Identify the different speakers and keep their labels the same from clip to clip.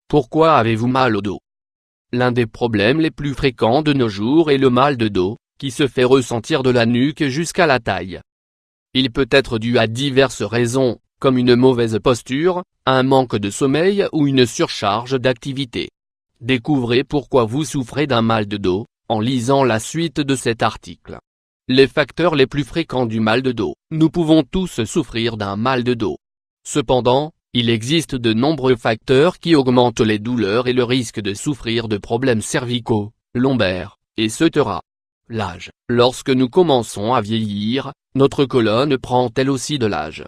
Speaker 1: Pourquoi avez-vous mal au dos? L'un des problèmes les plus fréquents de nos jours est le mal de dos, qui se fait ressentir de la nuque jusqu'à la taille. Il peut être dû à diverses raisons, comme une mauvaise posture, un manque de sommeil ou une surcharge d'activité. Découvrez pourquoi vous souffrez d'un mal de dos, en lisant la suite de cet article. Les facteurs les plus fréquents du mal de dos. Nous pouvons tous souffrir d'un mal de dos. Cependant, il existe de nombreux facteurs qui augmentent les douleurs et le risque de souffrir de problèmes cervicaux, lombaires, etc. L'âge. Lorsque nous commençons à vieillir, notre colonne prend elle aussi de l'âge.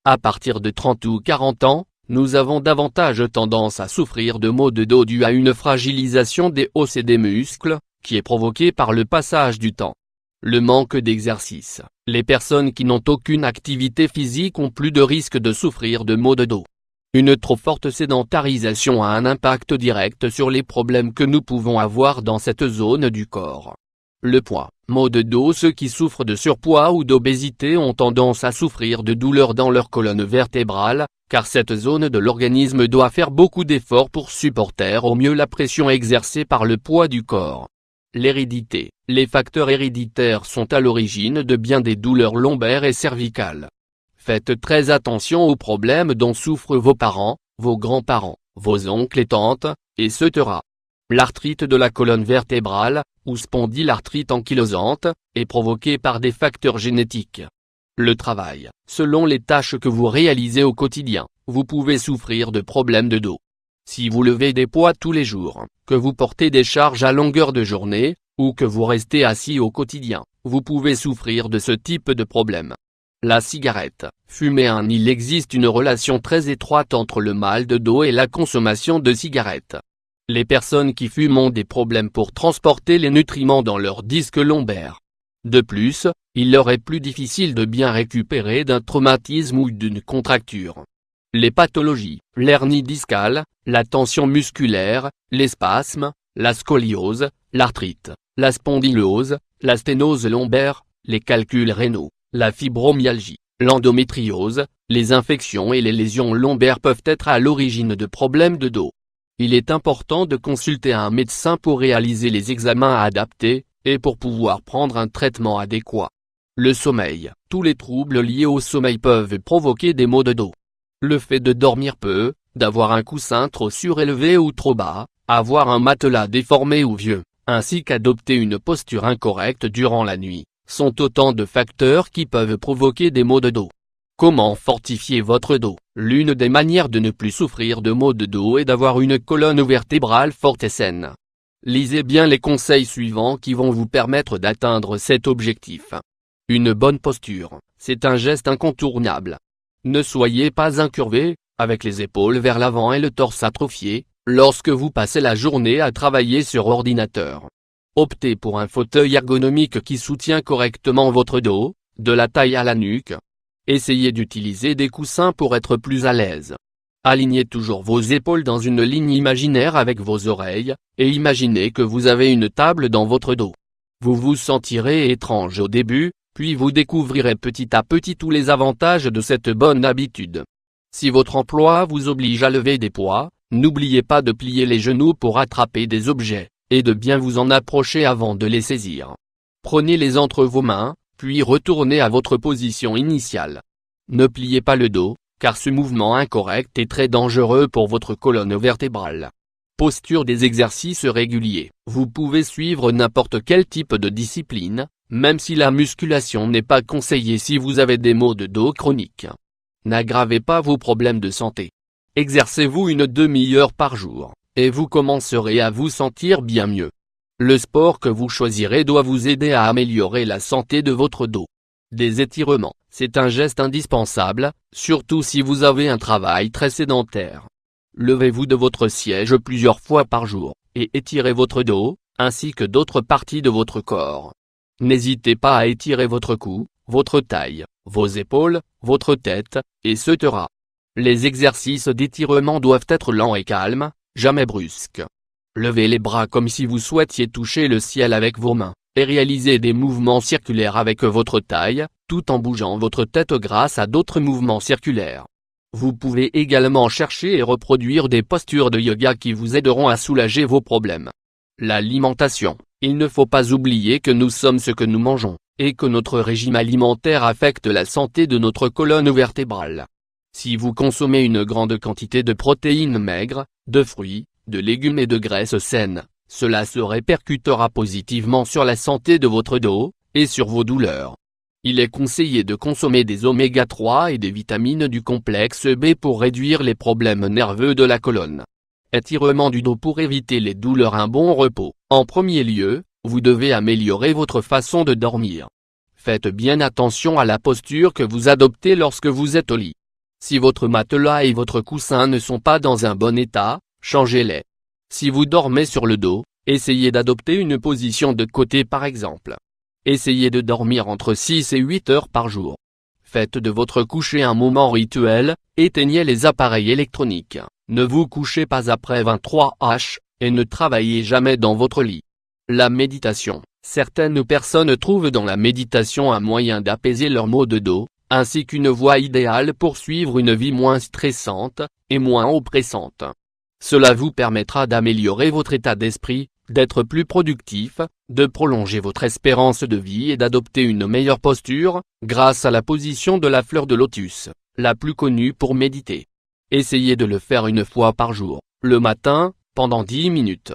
Speaker 1: À partir de 30 ou 40 ans, nous avons davantage tendance à souffrir de maux de dos dus à une fragilisation des os et des muscles, qui est provoquée par le passage du temps. Le manque d'exercice. Les personnes qui n'ont aucune activité physique ont plus de risque de souffrir de maux de dos. Une trop forte sédentarisation a un impact direct sur les problèmes que nous pouvons avoir dans cette zone du corps. Le poids. Maux de dos. Ceux qui souffrent de surpoids ou d'obésité ont tendance à souffrir de douleurs dans leur colonne vertébrale, car cette zone de l'organisme doit faire beaucoup d'efforts pour supporter au mieux la pression exercée par le poids du corps. L'hérédité. Les facteurs héréditaires sont à l'origine de bien des douleurs lombaires et cervicales. Faites très attention aux problèmes dont souffrent vos parents, vos grands-parents, vos oncles et tantes, etc. L'arthrite de la colonne vertébrale, ou spondylarthrite ankylosante, est provoquée par des facteurs génétiques. Le travail. Selon les tâches que vous réalisez au quotidien, vous pouvez souffrir de problèmes de dos. Si vous levez des poids tous les jours, que vous portez des charges à longueur de journée, ou que vous restez assis au quotidien, vous pouvez souffrir de ce type de problème. La cigarette. Fumer. Il existe une relation très étroite entre le mal de dos et la consommation de cigarettes. Les personnes qui fument ont des problèmes pour transporter les nutriments dans leur disque lombaire. De plus, il leur est plus difficile de bien récupérer d'un traumatisme ou d'une contracture. Les pathologies. L'hernie discale, la tension musculaire, les spasmes, la scoliose, l'arthrite, la spondylose, la sténose lombaire, les calculs rénaux, la fibromyalgie, l'endométriose, les infections et les lésions lombaires peuvent être à l'origine de problèmes de dos. Il est important de consulter un médecin pour réaliser les examens adaptés, et pour pouvoir prendre un traitement adéquat. Le sommeil. Tous les troubles liés au sommeil peuvent provoquer des maux de dos. Le fait de dormir peu, d'avoir un coussin trop surélevé ou trop bas, avoir un matelas déformé ou vieux, ainsi qu'adopter une posture incorrecte durant la nuit, sont autant de facteurs qui peuvent provoquer des maux de dos. Comment fortifier votre dos? L'une des manières de ne plus souffrir de maux de dos est d'avoir une colonne vertébrale forte et saine. Lisez bien les conseils suivants qui vont vous permettre d'atteindre cet objectif. Une bonne posture, c'est un geste incontournable. Ne soyez pas incurvé, avec les épaules vers l'avant et le torse atrophié, lorsque vous passez la journée à travailler sur ordinateur. Optez pour un fauteuil ergonomique qui soutient correctement votre dos, de la taille à la nuque. Essayez d'utiliser des coussins pour être plus à l'aise. Alignez toujours vos épaules dans une ligne imaginaire avec vos oreilles, et imaginez que vous avez une table dans votre dos. Vous vous sentirez étrange au début, puis vous découvrirez petit à petit tous les avantages de cette bonne habitude. Si votre emploi vous oblige à lever des poids, n'oubliez pas de plier les genoux pour attraper des objets, et de bien vous en approcher avant de les saisir. Prenez-les entre vos mains, puis retournez à votre position initiale. Ne pliez pas le dos, car ce mouvement incorrect est très dangereux pour votre colonne vertébrale. Posture des exercices réguliers. Vous pouvez suivre n'importe quel type de discipline, même si la musculation n'est pas conseillée si vous avez des maux de dos chroniques. N'aggravez pas vos problèmes de santé. Exercez-vous une demi-heure par jour, et vous commencerez à vous sentir bien mieux. Le sport que vous choisirez doit vous aider à améliorer la santé de votre dos. Des étirements, c'est un geste indispensable, surtout si vous avez un travail très sédentaire. Levez-vous de votre siège plusieurs fois par jour, et étirez votre dos, ainsi que d'autres parties de votre corps. N'hésitez pas à étirer votre cou, votre taille, vos épaules, votre tête, etc. Les exercices d'étirement doivent être lents et calmes, jamais brusques. Levez les bras comme si vous souhaitiez toucher le ciel avec vos mains, et réalisez des mouvements circulaires avec votre taille, tout en bougeant votre tête grâce à d'autres mouvements circulaires. Vous pouvez également chercher et reproduire des postures de yoga qui vous aideront à soulager vos problèmes. L'alimentation. Il ne faut pas oublier que nous sommes ce que nous mangeons, et que notre régime alimentaire affecte la santé de notre colonne vertébrale. Si vous consommez une grande quantité de protéines maigres, de fruits, de légumes et de graisses saines, cela se répercutera positivement sur la santé de votre dos, et sur vos douleurs. Il est conseillé de consommer des oméga 3 et des vitamines du complexe B pour réduire les problèmes nerveux de la colonne. Étirement du dos pour éviter les douleurs. Un bon repos. En premier lieu, vous devez améliorer votre façon de dormir. Faites bien attention à la posture que vous adoptez lorsque vous êtes au lit. Si votre matelas et votre coussin ne sont pas dans un bon état, changez-les. Si vous dormez sur le dos, essayez d'adopter une position de côté par exemple. Essayez de dormir entre 6 et 8 heures par jour. Faites de votre coucher un moment rituel, éteignez les appareils électroniques, ne vous couchez pas après 23 h, et ne travaillez jamais dans votre lit. La méditation. Certaines personnes trouvent dans la méditation un moyen d'apaiser leurs maux de dos, ainsi qu'une voie idéale pour suivre une vie moins stressante, et moins oppressante. Cela vous permettra d'améliorer votre état d'esprit, d'être plus productif, de prolonger votre espérance de vie et d'adopter une meilleure posture, grâce à la position de la fleur de lotus, la plus connue pour méditer. Essayez de le faire une fois par jour, le matin, pendant 10 minutes.